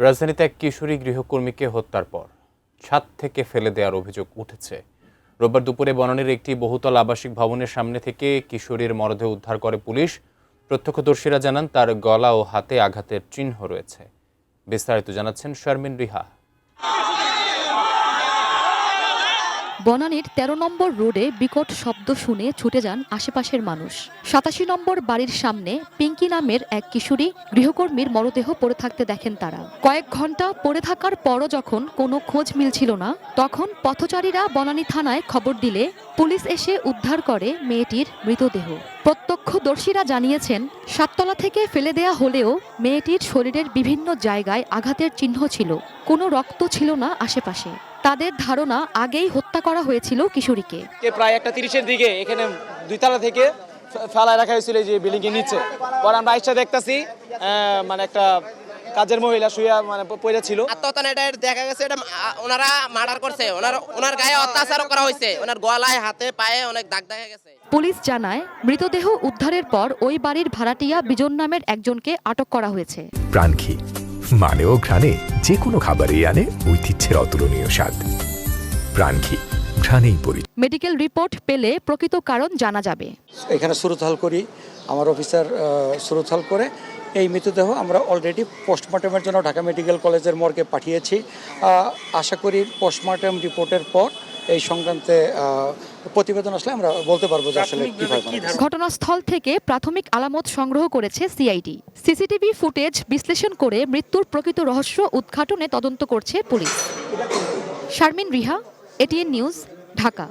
রাজধানীতে এক কিশোরী গৃহকর্মীকে হত্যার পর ছাদ থেকে ফেলে দেওয়ার অভিযোগ উঠেছে। রোববার দুপুরে বনানীর একটি বহুতল আবাসিক ভবনের সামনে থেকে কিশোরীর মরদেহ উদ্ধার করে পুলিশ। প্রত্যক্ষদর্শীরা জানান তার গলা ও হাতে আঘাতের চিহ্ন রয়েছে। বিস্তারিত জানাচ্ছেন শারমিন রিহা। বনানীর ১৩ নম্বর রোডে বিকট শব্দ শুনে ছুটে যান আশেপাশের মানুষ। ৮৭ নম্বর বাড়ির সামনে পিঙ্কি নামের এক কিশোরী গৃহকর্মীর মরদেহ পড়ে থাকতে দেখেন তারা। কয়েক ঘন্টা পড়ে থাকার পরও যখন কোনো খোঁজ মিলছিল না, তখন পথচারীরা বনানী থানায় খবর দিলে পুলিশ এসে উদ্ধার করে মেয়েটির মৃতদেহ। প্রত্যক্ষদর্শীরা জানিয়েছেন, সাততলা থেকে ফেলে দেয়া হলেও মেয়েটির শরীরের বিভিন্ন জায়গায় আঘাতের চিহ্ন ছিল, কোনো রক্ত ছিল না আশেপাশে। তাদের ধারণা আগেই হত্যা করা হয়েছিল কিশোরীকে। প্রায় 1:30-এর দিকে এখানে 2 তলা থেকে ফেলায় রাখা হয়েছিল যে বিল্ডিং এর নিচে। পরে আমরা আইসা দেখতাছি মানে একটা কাজের মহিলা শুয়ে মানে পড়ে ছিল। আত্মহত্যা এটা দেখা গেছে, এটা ওনারা মার্ডার করছে, ওনার গায়ে অত্যাচার করা হয়েছে, ওনার গলায় হাতে পায়ে অনেক দাগ দেখা গেছে। পুলিশ জানায়, মৃতদেহ উদ্ধারের পর ওই বাড়ির ভাড়াটিয়া বিজন নামের একজনকে আটক করা হয়েছে। প্রাণঘি মানে ও ঘ্রাণে যে কোনো খাবারই আনে ঐতিহ্যের অতুলনীয় স্বাদ। প্রাণঘি ঘ্রাণেই পরিচিত। মেডিকেল রিপোর্ট পেলে প্রকৃত কারণ জানা যাবে। এখানে সুরতহাল করি, আমার অফিসার সুরতহাল করে এই মৃতদেহ আমরা অলরেডি পোস্টমর্টমের জন্য ঢাকা মেডিকেল কলেজের মর্গে পাঠিয়েছি। আশা করি পোস্টমর্টম রিপোর্টের পর এই সংক্রান্তে প্রতিবেদন আসলে আমরা বলতে পারবো যে আসলে কিভাবে। ঘটনাস্থল থেকে প্রাথমিক আলামত সংগ্রহ করেছে সিআইডি। সিসিটিভি ফুটেজ বিশ্লেষণ করে মৃত্যুর প্রকৃত রহস্য উদ্ঘাটনে তদন্ত করছে police. Sharmin Riha, ATN news, Dhaka.